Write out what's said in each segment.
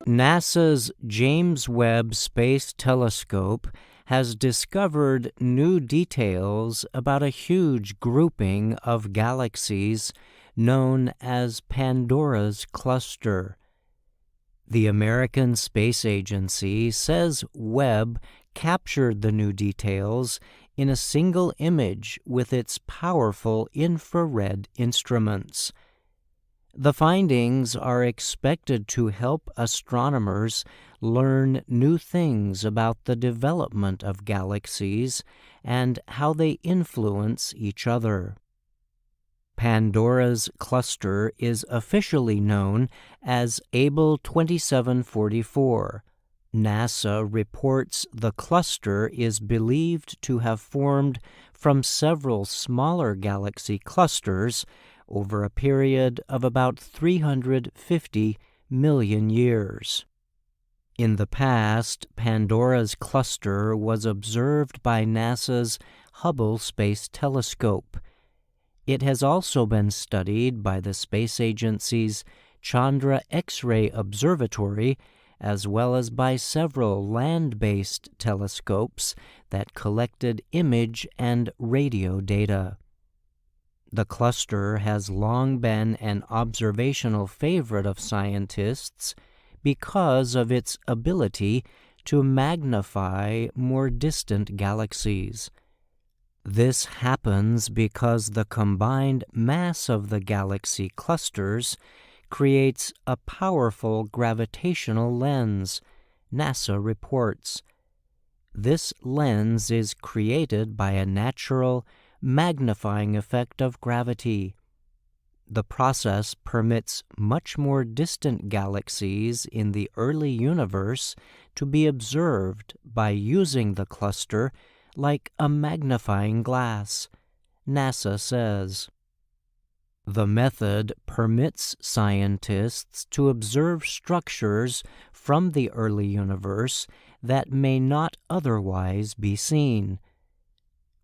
NASA's James Webb Space Telescope has discovered new details about a huge grouping of galaxies known as Pandora's cluster. The American Space Agency says Webb captured the new details in a single image with its powerful infrared instruments. The findings are expected to help astronomers learn new things about the development of galaxies and how they influence each other. Pandora's cluster is officially known as Able 2744. NASA reports the cluster is believed to have formed from several smaller galaxy clusters over a period of about 350 million years. In the past, Pandora's cluster was observed by NASA's Hubble Space Telescope. It has also been studied by the space agency's Chandra X-ray Observatory, as well as by several land-based telescopes that collected image and radio data. The cluster has long been an observational favorite of scientists because of its ability to magnify more distant galaxies. This happens because the combined mass of the galaxy clusters creates a powerful gravitational lens, NASA reports. This lens is created by a natural magnifying effect of gravity. The process permits much more distant galaxies in the early universe to be observed by using the cluster like a magnifying glass, NASA says. The method permits scientists to observe structures from the early universe that may not otherwise be seen.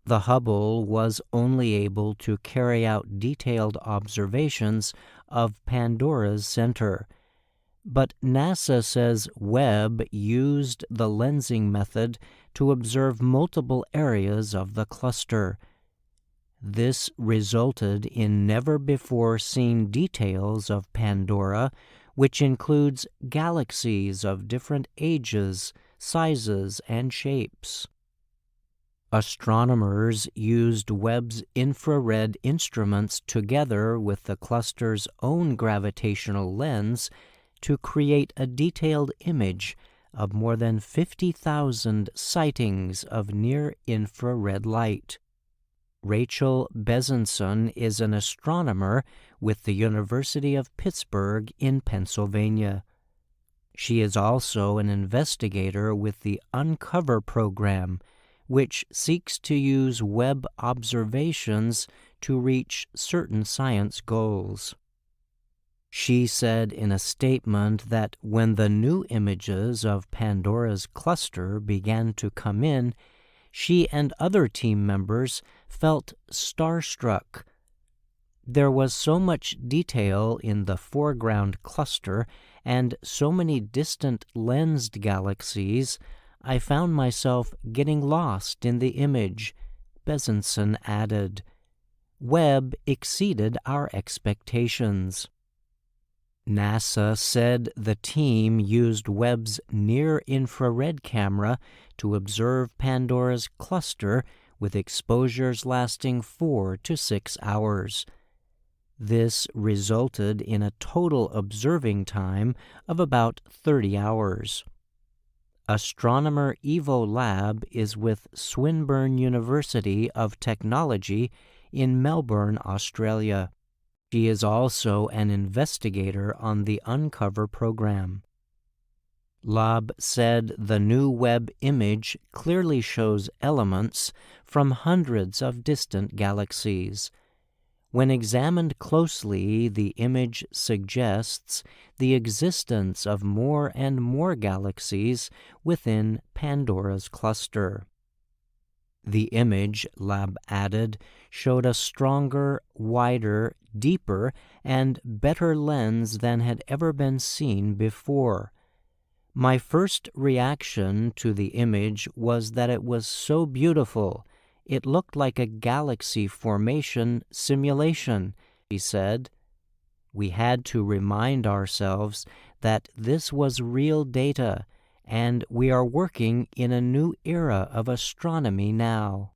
The Hubble was only able to carry out detailed observations of Pandora's center, but NASA says Webb used the lensing method to observe multiple areas of the cluster. This resulted in never-before-seen details of Pandora, which includes galaxies of different ages, sizes, and shapes. Astronomers used Webb's infrared instruments together with the cluster's own gravitational lens to create a detailed image of more than 50,000 sightings of near-infrared light. Rachel Bezenson is an astronomer with the University of Pittsburgh in Pennsylvania. She is also an investigator with the Uncover program, which seeks to use Webb observations to reach certain science goals. She said in a statement that when the new images of Pandora's cluster began to come in, she and other team members felt starstruck. There was so much detail in the foreground cluster and so many distant lensed galaxies, I found myself getting lost in the image, Bezenson added. Webb exceeded our expectations. NASA said the team used Webb's near-infrared camera to observe Pandora's cluster with exposures lasting 4 to 6 hours. This resulted in a total observing time of about 30 hours. Astronomer Evo Lab is with Swinburne University of Technology in Melbourne, Australia. She is also an investigator on the Uncover program. Lab said the new Webb image clearly shows elements from hundreds of distant galaxies. When examined closely, the image suggests the existence of more and more galaxies within Pandora's cluster. The image, Lab added, showed a stronger, wider, deeper, and better lens than had ever been seen before. My first reaction to the image was that it was so beautiful. It looked like a galaxy formation simulation, he said. We had to remind ourselves that this was real data, and we are working in a new era of astronomy now.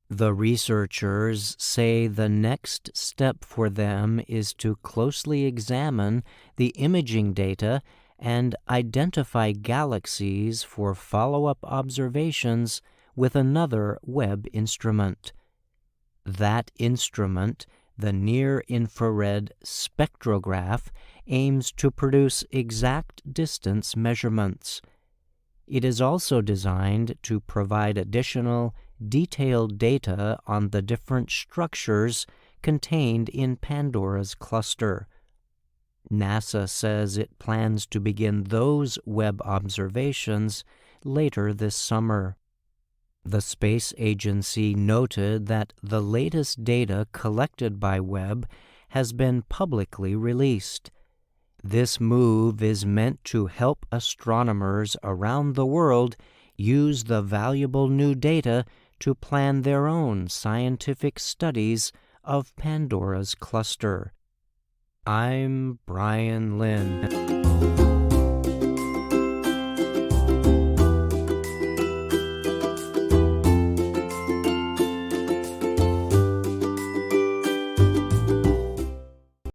The researchers say the next step for them is to closely examine the imaging data and identify galaxies for follow-up observations with another Webb instrument. That instrument, the near-infrared spectrograph, aims to produce exact distance measurements. It is also designed to provide additional, detailed data on the different structures contained in Pandora's cluster. NASA says it plans to begin those Webb observations later this summer. The space agency noted that the latest data collected by Webb has been publicly released. This move is meant to help astronomers around the world use the valuable new data to plan their own scientific studies of Pandora's cluster. I'm Brian Lynn.